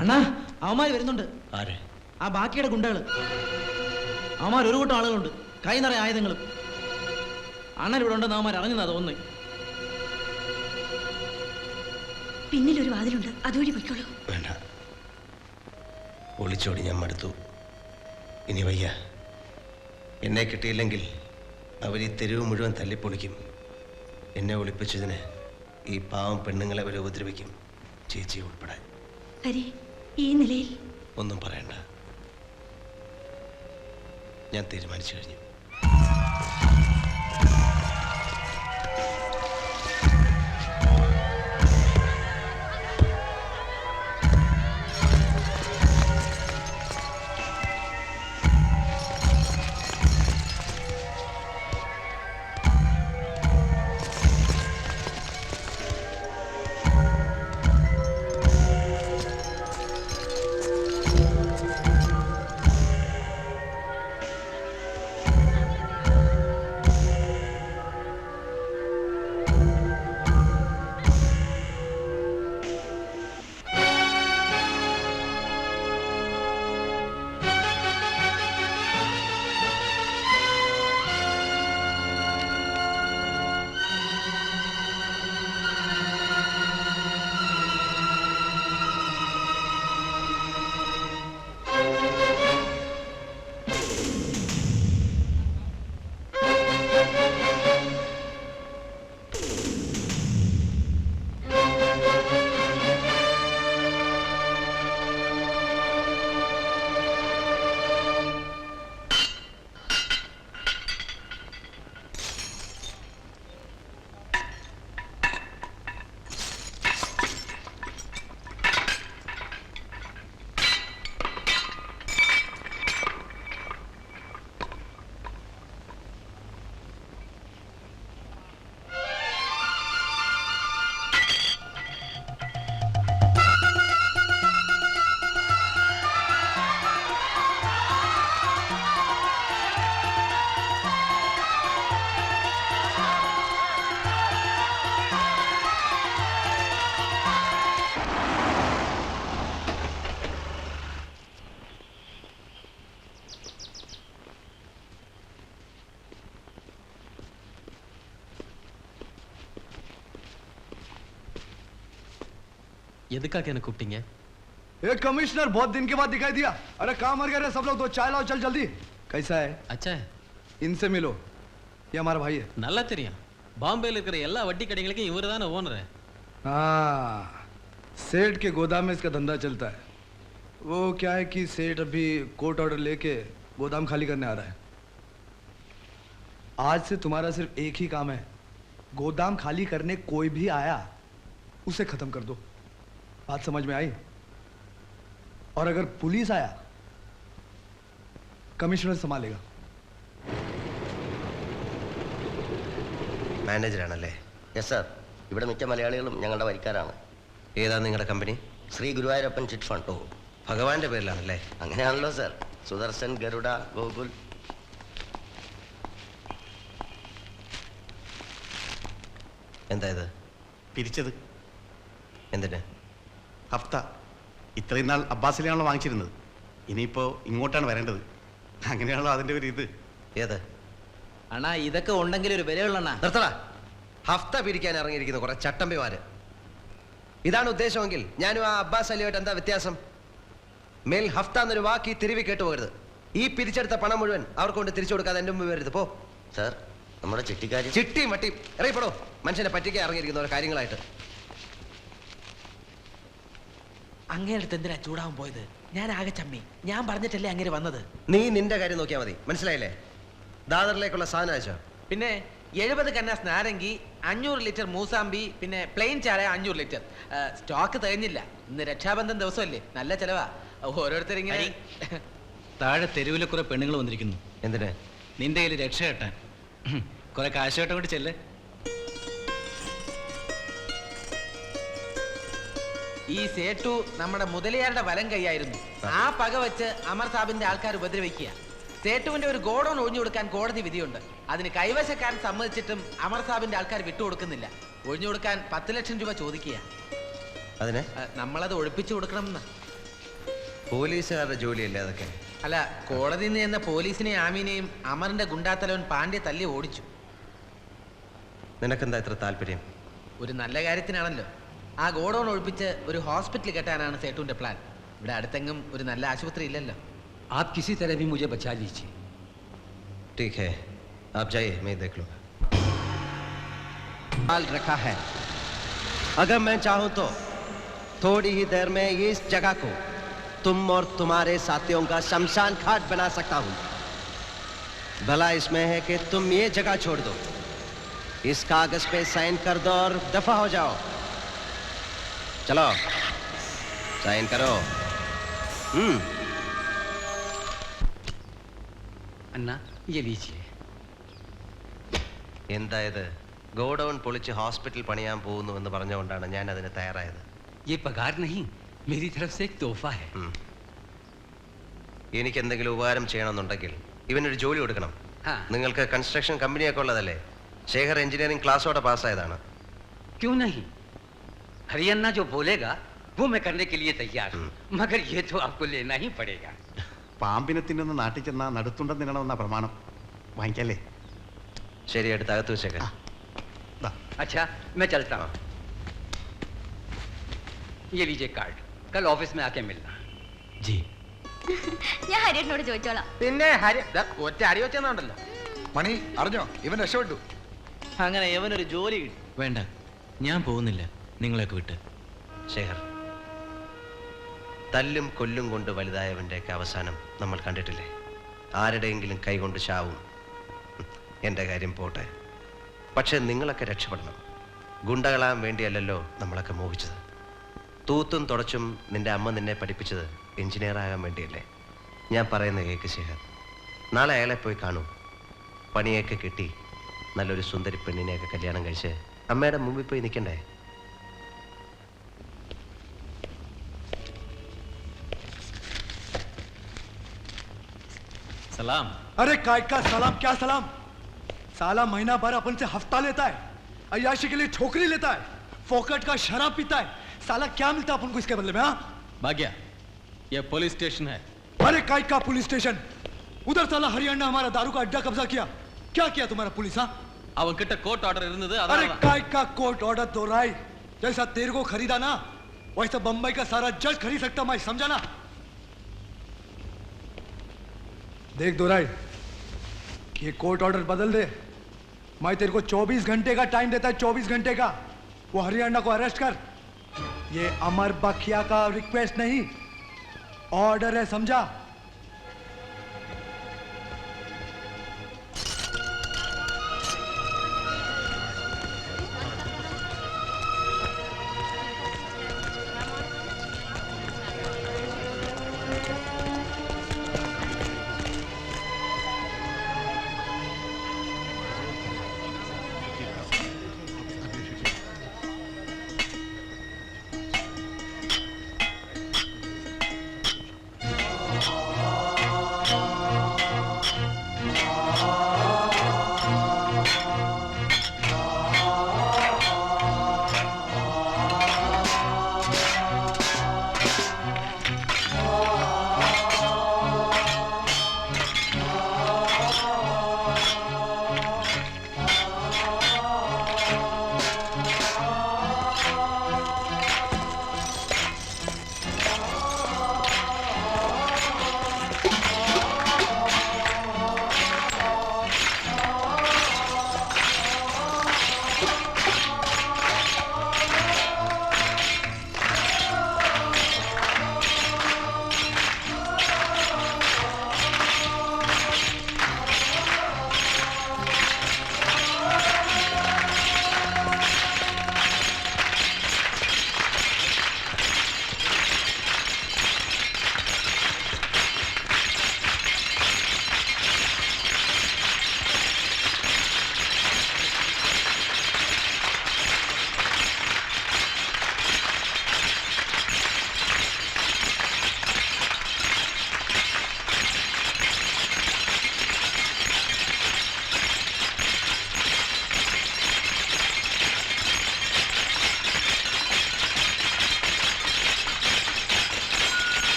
അണ്ണാ അവന്മാര് വരുന്നുണ്ട്. ആരെ? ആ ബാക്കിയുടെ ഗുണ്ടകള്. അവന്മാർ ഒരു കൂട്ടം ആളുകളുണ്ട്, കൈ നിറയെ ആയുധങ്ങളും. അണ്ണൻ ഇവിടെ ഉണ്ടെന്ന് അവന്മാർ അറിഞ്ഞതാ തോന്നുന്നു. പിന്നിലൊരു വാതിലുണ്ട്, അതുവഴി പൊയ്ക്കോളൂ. വേണ്ട, ഒളിച്ചോടി ഞാൻ മടുത്തു. ഇനി വയ്യ. എന്നെ കിട്ടിയില്ലെങ്കിൽ അവർ ഈ തെരുവ് മുഴുവൻ തല്ലിപ്പൊളിക്കും. എന്നെ ഒളിപ്പിച്ചതിന് ഈ പാവം പെണ്ണുങ്ങളെ അവർ ഉപദ്രവിക്കും, ചേച്ചി ഉൾപ്പെടെ. ഹരി, ഈ നിലയിൽ ഒന്നും പറയണ്ട, ഞാൻ തീരുമാനിച്ചു കഴിഞ്ഞു. எதுக்காக என்ன கூப்பிட்டீங்க? ए कमिश्नर, बहुत दिन के बाद दिखाई दिया। अरे कहाँ मर गए सब लोग? तो चाय लाओ, चल जल्दी। कैसा है? अच्छा है। इनसे मिलो, ये हमारा भाई है। நல்லா தெரியும், பாம்பேல இருக்கிற எல்லா வட்டி கடைகளுக்கும் இவர்தானே ஓனர். हाँ, सेठ के गोदाम में इसका धंधा चलता है। वो क्या है कि सेठ अभी कोर्ट ऑर्डर लेके गोदाम खाली करने आ रहा है। आज से तुम्हारा सिर्फ एक ही काम है, गोदाम खाली करने कोई भी आया उसे खत्म कर दो। बात समझ में आई? और अगर पुलिस आया, कमिश्नर संभालेगा। മാനേജറാണല്ലേ? യെസ് സാർ, ഇവിടെ മിക്ക മലയാളികളും ഞങ്ങളുടെ വരിക്കാരാണ്. ഏതാ നിങ്ങളുടെ കമ്പനി? Shri Guruvayurappan chit fund. ഓ, ഭഗവാന്റെ പേരിലാണല്ലേ? അങ്ങനെയാണല്ലോ സാർ. സുദർശൻ, ഗരുഡ, ഗോകുൽ. എന്താ ഇത്? പിരിച്ചത്. എന്തിന്? ഹഫ്ത. ഇത്രയും നാൾ അബ്ബാസിലാണല്ലോ വാങ്ങിച്ചിരുന്നത്, ഇനിയിപ്പോൾ ഇങ്ങോട്ടാണ് വരേണ്ടത്. അങ്ങനെയാണല്ലോ അതിൻ്റെ ഒരു ഇത്. ഏത്? അണ്ണാ, ഇതൊക്കെ ഉണ്ടെങ്കിൽ ഒരു വിലയുള്ളണ്ണ. നിർത്തടാ. ഹഫ്ത പിരിക്കാൻ ഇറങ്ങിയിരിക്കുന്നു കുറെ ചട്ടമ്പിമാര്. ഇതാണ് ഉദ്ദേശമെങ്കിൽ ഞാനും ആ അബ്ബാസ് അലിയായിട്ട് എന്താ വ്യത്യാസം? മേൽ ഹഫ്ത എന്നൊരു വാക്ക് ഈ തിരുവി കേട്ടുപോകരുത്. ഈ പിരിച്ചെടുത്ത പണം മുഴുവൻ അവർക്ക് കൊണ്ട് തിരിച്ചു കൊടുക്കാതെ എൻ്റെ മുമ്പ് വരരുത്. പോ. സാർ, നമ്മുടെ ചിട്ടിക്കാരി. ചിട്ടിയും വട്ടിയും ഇറങ്ങിപ്പെടോ. മനുഷ്യനെ പറ്റിക്കാൻ ഇറങ്ങിയിരിക്കുന്ന ഓരോ കാര്യങ്ങളായിട്ട്. അങ്ങേടുത്ത് എന്തിനാ ചൂടാവാൻ പോയത്? ഞാൻ ആകെ ചമ്മി. ഞാൻ പറഞ്ഞിട്ടല്ലേ അങ്ങനെ വന്നത്. നീ നിന്റെ കാര്യം നോക്കിയാൽ മതി, മനസ്സിലായില്ലേ? ദാദറിലേക്കുള്ള സാധനം അയച്ചോ? പിന്നെ 70 കന്നാസ് നാരങ്ങി, 500 ലിറ്റർ മൂസാമ്പി, പിന്നെ പ്ലെയിൻ ചായ 500 ലിറ്റർ. സ്റ്റോക്ക് തികഞ്ഞില്ല. ഇന്ന് രക്ഷാബന്ധൻ ദിവസമല്ലേ, നല്ല ചെലവാ. ഓരോരുത്തരിങ്ങനെ. താഴെ തെരുവിലെ കുറെ പെണ്ണുങ്ങൾ വന്നിരിക്കുന്നു. എന്തിന്? നിന്റെ കയ്യിൽ രക്ഷ കെട്ടാൻ. കുറെ കാശ് കെട്ടാൻ കൂടി ചെല്ലേ. ഈ സേട്ടു നമ്മുടെ മുതലയാരുടെ വലം കൈയായിരുന്നു. ആ പക വെച്ച് അമർ സാബിന്റെ ആൾക്കാർ ഉപദ്രവിക്കുക. സേട്ടുവിന്റെ ഒരു ഗോഡൌൺ ഒഴിഞ്ഞു കൊടുക്കാൻ കോടതി വിധിയുണ്ട്. അതിന് കൈവശക്കാരൻ സമ്മതിച്ചിട്ടും അമർ സാബിന്റെ ആൾക്കാർ വിട്ടുകൊടുക്കുന്നില്ല. ഒഴിഞ്ഞു കൊടുക്കാൻ 10 ലക്ഷം രൂപ ചോദിക്കുക. അതിന് നമ്മളത് ഒഴിപ്പിച്ചു കൊടുക്കണമെന്ന്. പോലീസുകാരുടെ ജോലിയല്ലേ അതൊക്കെ? അല്ല, കോടതിയിൽ നിന്ന് ചെന്ന പോലീസിനെയും ആമീനെയും അമറിന്റെ ഗുണ്ടാത്തലവൻ പാണ്ഡ്യ തല്ലി ഓടിച്ചു. നിനക്കെന്താ ഇത്ര താല്പര്യം? ഒരു നല്ല കാര്യത്തിനാണല്ലോ. ആ ഗോഡൌൺ ഒഴിപ്പിച്ച് ഒരു ഹോസ്പിറ്റൽ കെട്ടാനാണ് സേട്ടുവിന്റെ പ്ലാൻ. ഇവിടെ അടുത്തെങ്ങും ഒരു നല്ല ആശുപത്രി ഇല്ലല്ലോ. आप किसी तरह भी मुझे बचा लीजिए। ठीक है, आप जाइए, मैं देख लूंगा। हाल रखा है, अगर मैं चाहूं तो थोड़ी ही देर में इस जगह को तुम और तुम्हारे साथियों का शमशान घाट बना सकता हूं। भला इसमें है कि तुम ये जगह छोड़ दो, इस कागज पे साइन कर दो और दफा हो जाओ। चलो साइन करो। अन्ना ये लीजिए। എന്താ ഇത്? ഗോഡൌൺ പൊളിച്ച് ഹോസ്പിറ്റൽ പണിയാൻ പോകുന്നുവെന്ന് പറഞ്ഞുകൊണ്ടാണ് ഞാൻ അതിന് തയ്യാറായത്. ये पगार नहीं, मेरी तरफ से एक तोहफा है। എനിക്ക് എന്തെങ്കിലും ഉപകാരം ചെയ്യണമെന്നുണ്ടെങ്കിൽ ഇവനൊരു ജോലി കൊടുക്കണം. ആ. നിങ്ങൾക്ക് കൺസ്ട്രക്ഷൻ കമ്പനിയൊക്കെ ഉള്ളതല്ലേ? ശേഖർ എഞ്ചിനീയറിംഗ് ക്ലാസ്സോടെ പാസ്സായതാണ്. क्यों नहीं, हरियाणा जो बोलेगा वो मैं करने के लिए तैयार हूँ, मगर ये तो आपको लेना ही पड़ेगा। പാമ്പിനെ തിന്നുന്ന നാട്ടിൽ ചെന്നാ നടുത്തുണ്ടം തിന്നണമെന്ന പ്രമാണം. വാങ്ങിക്കല്ലേ? ശരി, എടുത്ത് അകത്ത് വെച്ചേക്കാം. ദാ. अच्छा मैं चलता हूँ। ये लीजिए कार्ड, कल ऑफिस में आके मिलना। जी। ഞാൻ ഹരിയേട്ടനോട് ചോദിച്ചോളാം. പിന്നെ ഒറ്റ അടി വെച്ചെന്നുണ്ടല്ലോ. മണി അറിഞ്ഞോ, ഇവൻ രക്ഷപ്പെട്ടു. അങ്ങനെ ഇവനൊരു ജോലി കിട്ടി. വേണ്ട, ഞാൻ പോകുന്നില്ല നിങ്ങളെയൊക്കെ വിട്ട്. ശേഖർ, തല്ലും കൊല്ലും കൊണ്ട് വലുതായവൻ്റെയൊക്കെ അവസാനം നമ്മൾ കണ്ടിട്ടില്ലേ? ആരുടെയെങ്കിലും കൈകൊണ്ട് ചാവും. എൻ്റെ കാര്യം പോട്ടെ, പക്ഷെ നിങ്ങളൊക്കെ രക്ഷപ്പെടണം. ഗുണ്ടകളാൻ വേണ്ടിയല്ലല്ലോ നമ്മളൊക്കെ മോഹിച്ചത്. തൂത്തും തുടച്ചും നിന്റെ അമ്മ നിന്നെ പഠിപ്പിച്ചത് എഞ്ചിനീയർ ആകാൻ വേണ്ടിയല്ലേ? ഞാൻ പറയുന്ന കേക്ക് ശേഖർ, നാളെ അയാളെ പോയി കാണൂ. പണിയൊക്കെ കിട്ടി നല്ലൊരു സുന്ദരി പെണ്ണിനെയൊക്കെ കല്യാണം കഴിച്ച് അമ്മയുടെ മുമ്പിൽ പോയി നിൽക്കണ്ടേ? सलाम। अरे काय का सलाम, क्या सलाम? साला महीना भर अपन से हफ्ता लेता है, अय्याशी के लिए छोकरी लेता है, फोकट का शराब पीता है। साला क्या मिलता है अपन को इसके बदले में? हाँ, भाग्या, ये पुलिस स्टेशन है। अरे काय का पुलिस स्टेशन? उधर साला हरियाणा हमारा दारू का अड्डा कब्जा किया. क्या किया तुम्हारा पुलिस? हाँ, അവൻകിட்ட കോർട്ട് ഓർഡർ ഇരുന്നത് अरे അതാണ്. काय का कोर्ट ऑर्डर दो राय? जैसा तेरे को खरीदा ना, वैसा बंबई का सारा जज खरीद सकता, मैं समझा ना? देख दो राय, ये कोर्ट ऑर्डर बदल दे. मैं तेरे को 24 घंटे का टाइम देता है, 24 घंटे का. वो हरियाणा को अरेस्ट कर. ये अमर बखिया का रिक्वेस्ट नहीं, ऑर्डर है, समझा?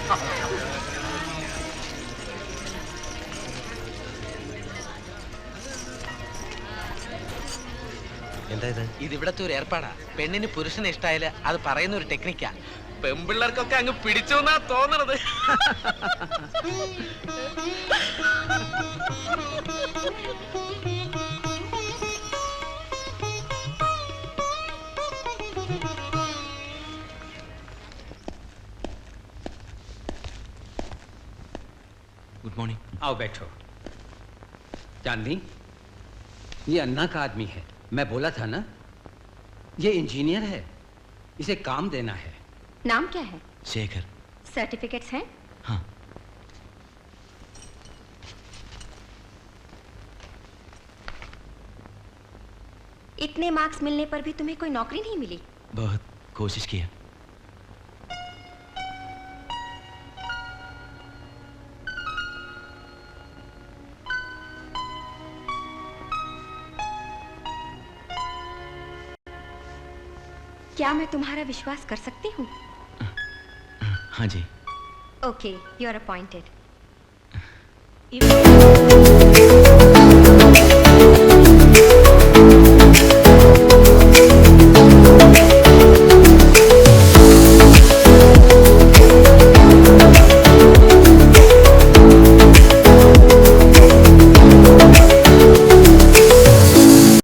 എന്താ ഇത്? ഇതിവിടത്തെ ഒരു ഏർപ്പാടാ. പെണ്ണിന് പുരുഷനെ ഇഷ്ടായാല് അത് പറയുന്ന ഒരു ടെക്നിക്കാ. പെമ്പിള്ളേർക്കൊക്കെ അങ്ങ് പിടിച്ചു എന്നാ തോന്നണത്. Good morning. आओ बैठो। चांदनी, ये अन्ना का आदमी है। मैं बोला था ना, ये इंजीनियर है, इसे काम देना है। नाम क्या है? शेखर। सर्टिफिकेट्स हैं? हाँ। इतने मार्क्स मिलने पर भी तुम्हें कोई नौकरी नहीं मिली? बहुत कोशिश किया। क्या मैं तुम्हारा विश्वास कर सकती हूँ? हाँ जी। Okay, you are appointed.